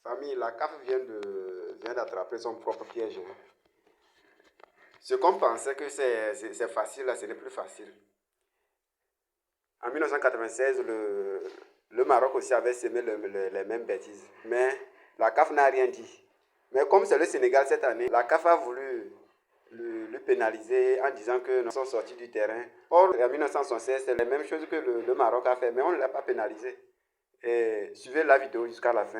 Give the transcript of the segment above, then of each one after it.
Famille, la CAF vient d'attraper son propre piège. Ce qu'on pensait que c'est facile, là, ce n'est plus facile. En 1996, le Maroc aussi avait semé les mêmes bêtises. Mais la CAF n'a rien dit. Mais comme c'est le Sénégal cette année, la CAF a voulu le pénaliser en disant que nous sommes sortis du terrain. Or, en 1976, c'est la même chose que le Maroc a fait, mais on ne l'a pas pénalisé. Et suivez la vidéo jusqu'à la fin.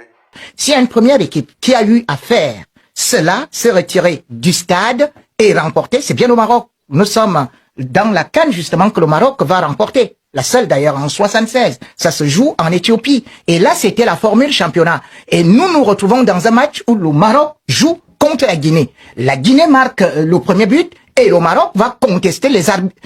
S'il y a une première équipe qui a eu à faire cela, se retirer du stade et remporter, c'est bien au Maroc. Nous sommes dans la CAN justement que le Maroc va remporter. La seule d'ailleurs en 76. Ça se joue en Éthiopie. Et là, c'était la formule championnat. Et nous nous retrouvons dans un match où le Maroc joue contre la Guinée. La Guinée marque le premier but et le Maroc va contester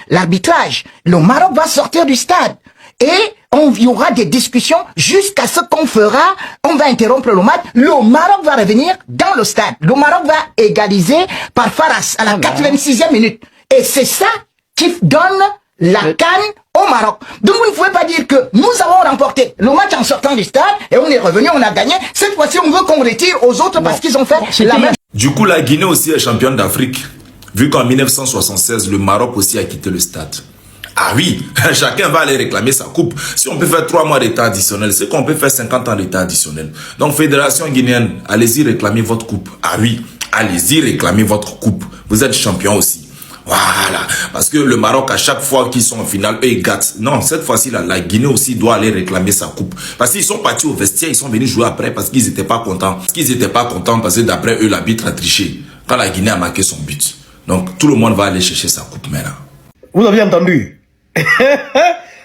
l'arbitrage. Le Maroc va sortir du stade. Et il y aura des discussions jusqu'à ce qu'on fera, on va interrompre le match, le Maroc va revenir dans le stade. Le Maroc va égaliser par Faras à la 86e minute. Et c'est ça qui donne la CAN au Maroc. Donc vous ne pouvez pas dire que nous avons remporté le match en sortant du stade et on est revenu, on a gagné. Cette fois-ci, on veut qu'on retire aux autres parce qu'ils ont fait la même. Du coup, la Guinée aussi est championne d'Afrique. Vu qu'en 1976, le Maroc aussi a quitté le stade. Ah oui, chacun va aller réclamer sa coupe. Si on peut faire 3 mois d'état additionnel, c'est qu'on peut faire 50 ans d'état additionnel. Donc, Fédération guinéenne, allez-y réclamer votre coupe. Ah oui, allez-y réclamer votre coupe. Vous êtes champion aussi. Voilà, parce que le Maroc, à chaque fois qu'ils sont en finale, eux, ils gâtent. Non, cette fois-ci, la Guinée aussi doit aller réclamer sa coupe. Parce qu'ils sont partis au vestiaire, ils sont venus jouer après parce qu'ils n'étaient pas contents. Parce qu'ils n'étaient pas contents parce que d'après eux, l'arbitre a triché. Quand la Guinée a marqué son but. Donc, tout le monde va aller chercher sa coupe maintenant. Vous avez entendu?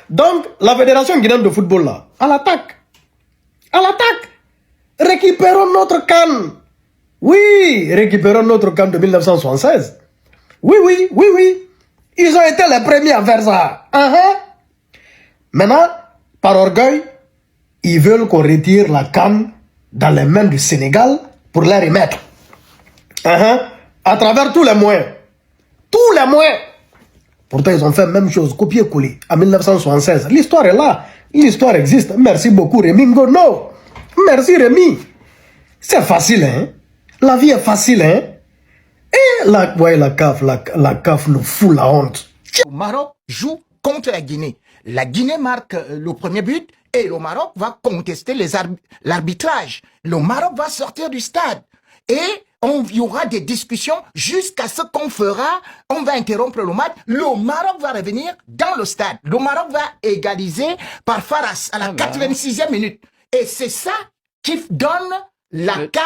Donc, la Fédération guinéenne de football, là, à l'attaque. À l'attaque. Récupérons notre CAN. Oui, récupérons notre CAN de 1976. Oui, oui, oui, oui. Ils ont été les premiers à faire ça. Maintenant, par orgueil, ils veulent qu'on retire la CAN dans les mains du Sénégal pour les remettre. À travers tous les moyens. Tous les moyens. Pourtant, ils ont fait la même chose, copier-coller, en 1976. L'histoire est là. L'histoire existe. Merci beaucoup, Rémi Ngono. Merci, Rémi. C'est facile, hein. La vie est facile, hein. Et la CAF nous fout la honte. Le Maroc joue contre la Guinée. La Guinée marque le premier but et le Maroc va contester l'arbitrage. Le Maroc va sortir du stade. Et il y aura des discussions jusqu'à ce qu'on fera, on va interrompre le match, le Maroc va revenir dans le stade. Le Maroc va égaliser par Faras à la 86e minute. Et c'est ça qui donne la CAN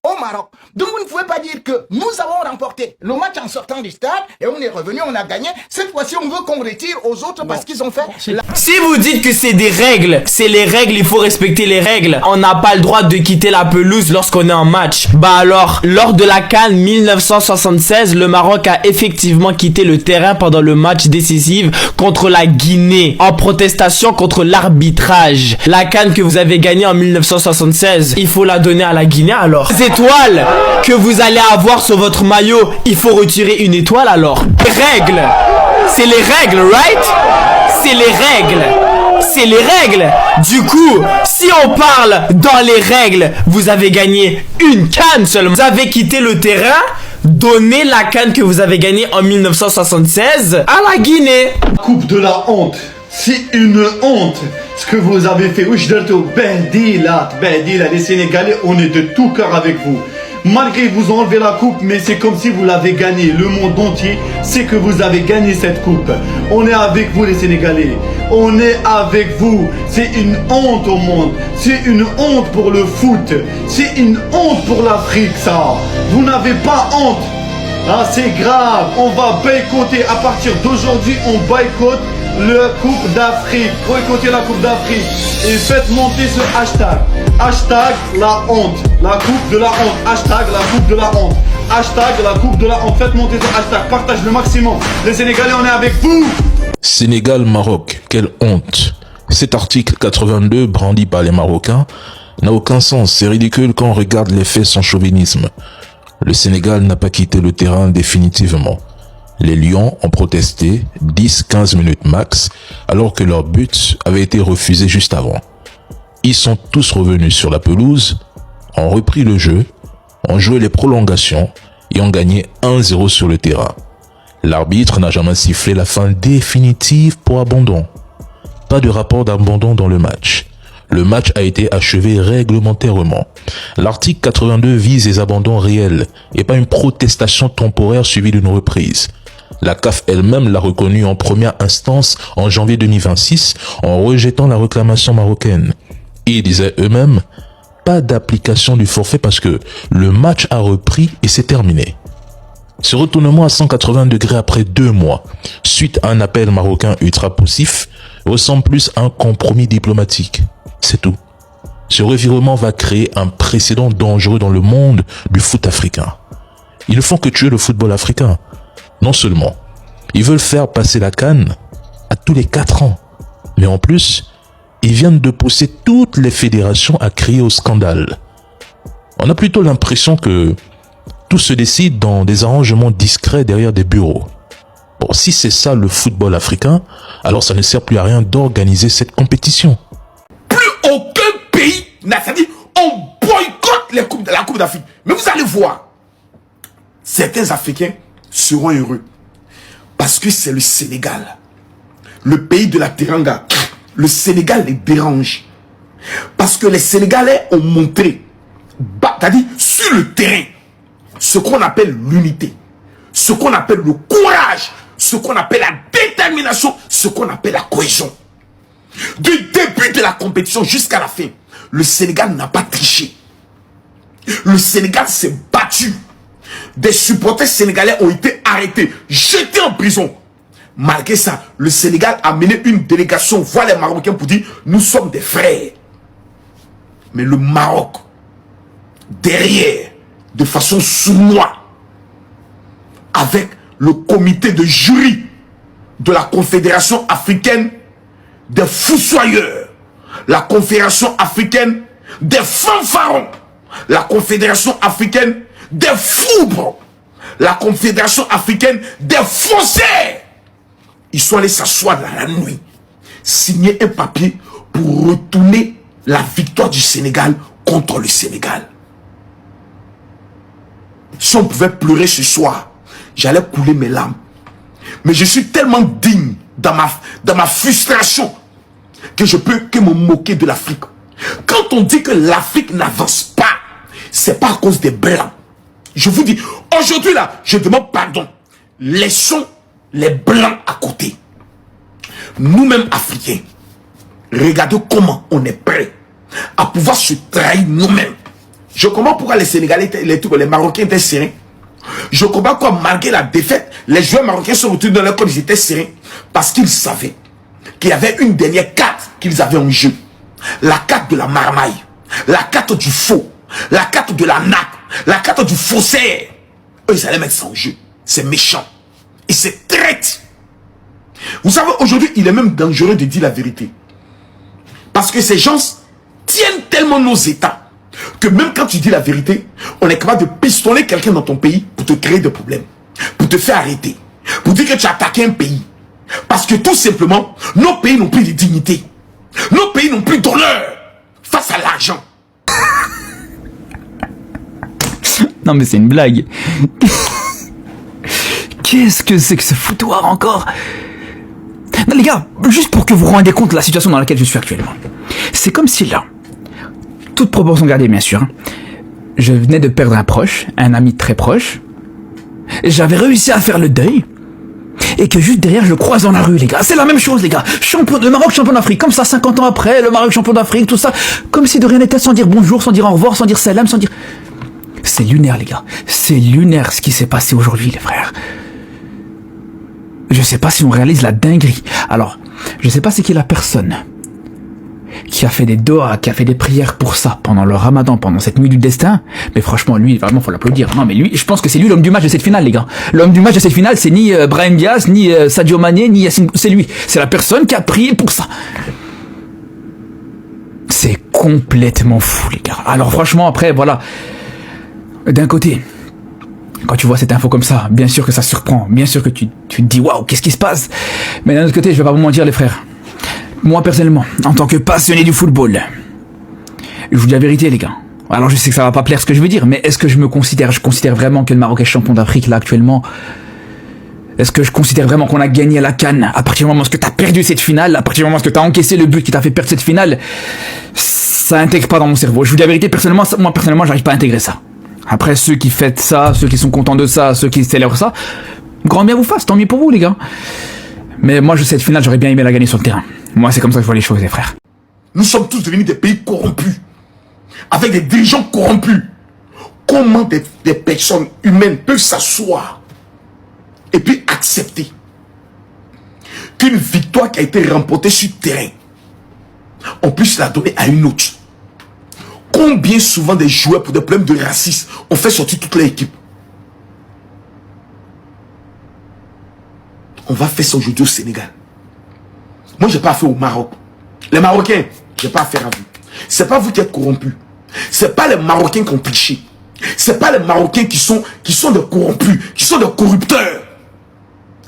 au Maroc. Donc vous ne pouvez pas dire que nous avons remporté le match en sortant du stade et on est revenu, on a gagné. Cette fois-ci, on veut qu'on retire aux autres parce qu'ils ont fait... Si vous dites que c'est des règles, c'est les règles, il faut respecter les règles. On n'a pas le droit de quitter la pelouse lorsqu'on est en match. Bah alors, lors de la CAN 1976, le Maroc a effectivement quitté le terrain pendant le match décisif contre la Guinée, en protestation contre l'arbitrage. La CAN que vous avez gagnée en 1976, il faut la donner à la Guinée alors. Étoile que vous allez avoir sur votre maillot, il faut retirer une étoile alors. Règles, c'est les règles, right? C'est les règles. C'est les règles. Du coup, si on parle dans les règles, vous avez gagné une CAN seulement. Vous avez quitté le terrain, donnez la CAN que vous avez gagnée en 1976 à la Guinée. Coupe de la honte. C'est une honte ce que vous avez fait. Les Sénégalais, on est de tout cœur avec vous. Malgré vous enlevez la coupe, mais c'est comme si vous l'avez gagnée. Le monde entier sait que vous avez gagné cette coupe. On est avec vous les Sénégalais. On est avec vous. C'est une honte au monde. C'est une honte pour le foot. C'est une honte pour l'Afrique, ça. Vous n'avez pas honte. Ah, c'est grave. On va boycotter. À partir d'aujourd'hui, on boycotte la Coupe d'Afrique. Boycottez la Coupe d'Afrique. Et faites monter ce hashtag. Hashtag la honte. La Coupe de la honte. Hashtag la Coupe de la honte. Hashtag la Coupe de la honte. Faites monter ce hashtag. Partage le maximum. Les Sénégalais, on est avec vous. Sénégal-Maroc, quelle honte. Cet article 82 brandi par les Marocains n'a aucun sens. C'est ridicule quand on regarde les faits sans chauvinisme. Le Sénégal n'a pas quitté le terrain définitivement. Les Lions ont protesté 10-15 minutes max, alors que leur but avait été refusé juste avant. Ils sont tous revenus sur la pelouse ont repris le jeu, ont joué les prolongations et ont gagné 1-0 sur le terrain. L'arbitre n'a jamais sifflé la fin définitive pour abandon. Pas de rapport d'abandon dans le match. Le match a été achevé réglementairement. L'article 82 vise les abandons réels et pas une protestation temporaire suivie d'une reprise. La CAF elle-même l'a reconnu en première instance en janvier 2026 en rejetant la réclamation marocaine. Ils disaient eux-mêmes, pas d'application du forfait parce que le match a repris et c'est terminé. Ce retournement à 180 degrés après 2 mois, suite à un appel marocain ultra poussif, ressemble plus à un compromis diplomatique. C'est tout. Ce revirement va créer un précédent dangereux dans le monde du foot africain. Ils ne font que tuer le football africain. Non seulement, ils veulent faire passer la CAN à tous les 4 ans, mais en plus, ils viennent de pousser toutes les fédérations à crier au scandale. On a plutôt l'impression que tout se décide dans des arrangements discrets derrière des bureaux. Bon, si c'est ça le football africain, alors ça ne sert plus à rien d'organiser cette compétition. Plus aucun pays n'a dit on boycotte la Coupe d'Afrique. Mais vous allez voir, certains Africains seront heureux. Parce que c'est le Sénégal, le pays de la Teranga. Le Sénégal les dérange. Parce que les Sénégalais ont montré, c'est-à-dire sur le terrain, ce qu'on appelle l'unité, ce qu'on appelle le courage, ce qu'on appelle la détermination, ce qu'on appelle la cohésion. Du début de la compétition jusqu'à la fin, le Sénégal n'a pas triché. Le Sénégal s'est battu. Des supporters sénégalais ont été arrêtés, jetés en prison. Malgré ça, le Sénégal a mené une délégation voir les Marocains pour dire nous sommes des frères. Mais le Maroc, derrière, de façon sournoise, avec le comité de jury de la Confédération africaine des fossoyeurs, la Confédération africaine des fanfarons, la Confédération africaine des foubres, la Confédération africaine des faussaires. Ils sont allés s'asseoir dans la nuit, signer un papier pour retourner la victoire du Sénégal contre le Sénégal. Si on pouvait pleurer ce soir, j'allais couler mes larmes. Mais je suis tellement digne dans ma frustration que je peux que me moquer de l'Afrique. Quand on dit que l'Afrique n'avance pas, c'est pas à cause des Blancs. Je vous dis, aujourd'hui là, je demande pardon. Laissons les Blancs à côté. Nous-mêmes Africains, regardez comment on est prêt à pouvoir se trahir nous-mêmes. Je comprends pourquoi les Sénégalais, les Marocains étaient sereins. Je comprends pourquoi malgré la défaite, les joueurs marocains sont retournés dans leur corps, ils étaient sereins. Parce qu'ils savaient qu'il y avait une dernière carte qu'ils avaient en jeu. La carte de la marmaille, la carte du faux, la carte de la nappe, la carte du faussaire. Eux, ils allaient mettre ça en jeu. C'est méchant. Et c'est traite. Vous savez, aujourd'hui, il est même dangereux de dire la vérité. Parce que ces gens tiennent tellement nos États que même quand tu dis la vérité, on est capable de pistonner quelqu'un dans ton pays pour te créer des problèmes, pour te faire arrêter, pour dire que tu as attaqué un pays. Parce que tout simplement, nos pays n'ont plus de dignité. Nos pays n'ont plus d'honneur face à l'argent. Non mais c'est une blague. Qu'est-ce que c'est que ce foutoir encore? Non les gars, juste pour que vous vous rendiez compte de la situation dans laquelle je suis actuellement. C'est comme si là, toute proportion gardée bien sûr, hein, je venais de perdre un proche, un ami très proche, j'avais réussi à faire le deuil, et que juste derrière je croise dans la rue les gars, c'est la même chose les gars, champion de Maroc, champion d'Afrique, comme ça 50 ans après, le Maroc champion d'Afrique, tout ça, comme si de rien n'était, sans dire bonjour, sans dire au revoir, sans dire salam, sans dire... C'est lunaire les gars, c'est lunaire ce qui s'est passé aujourd'hui les frères. Je sais pas si on réalise la dinguerie. Alors, je sais pas c'est qui la personne qui a fait des doigts, qui a fait des prières pour ça pendant le ramadan, pendant cette nuit du destin, mais franchement lui vraiment faut l'applaudir. Non mais lui, je pense que c'est lui l'homme du match de cette finale les gars. L'homme du match de cette finale c'est ni Brahim Diaz, ni Sadio Mané, ni Yassine, c'est lui. C'est la personne qui a prié pour ça. C'est complètement fou les gars. Alors franchement après voilà, d'un côté, quand tu vois cette info comme ça, bien sûr que ça surprend, bien sûr que tu te dis waouh, qu'est-ce qui se passe? Mais d'un autre côté, je vais pas vous mentir les frères. Moi personnellement, en tant que passionné du football, je vous dis la vérité les gars, Alors je sais que ça va pas plaire ce que je veux dire, mais est-ce que je considère vraiment que le Maroc est champion d'Afrique là actuellement? Est-ce que je considère vraiment qu'on a gagné la CAN? À partir du moment où tu as perdu cette finale, à partir du moment où tu as encaissé le but qui t'a fait perdre cette finale, ça intègre pas dans mon cerveau. Je vous dis la vérité, personnellement, j'arrive pas à intégrer ça. Après, ceux qui fêtent ça, ceux qui sont contents de ça, ceux qui célèbrent ça, grand bien vous fasse, tant mieux pour vous les gars. Mais moi, cette finale, j'aurais bien aimé la gagner sur le terrain. Moi, c'est comme ça que je vois les choses, les frères. Nous sommes tous devenus des pays corrompus, avec des dirigeants corrompus. Comment des personnes humaines peuvent s'asseoir et puis accepter qu'une victoire qui a été remportée sur terrain, on puisse la donner à une autre? Combien souvent des joueurs pour des problèmes de racisme ont fait sortir toute leur équipe? On va faire ça aujourd'hui au Sénégal. Moi, je n'ai pas affaire au Maroc. Les Marocains, je n'ai pas affaire à vous. C'est pas vous qui êtes corrompus. C'est pas les Marocains qui ont triché. C'est pas les Marocains qui sont des corrompus, qui sont des corrupteurs.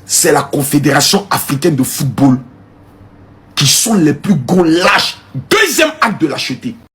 C'est la Confédération africaine de football qui sont les plus gros lâches. Deuxième acte de lâcheté.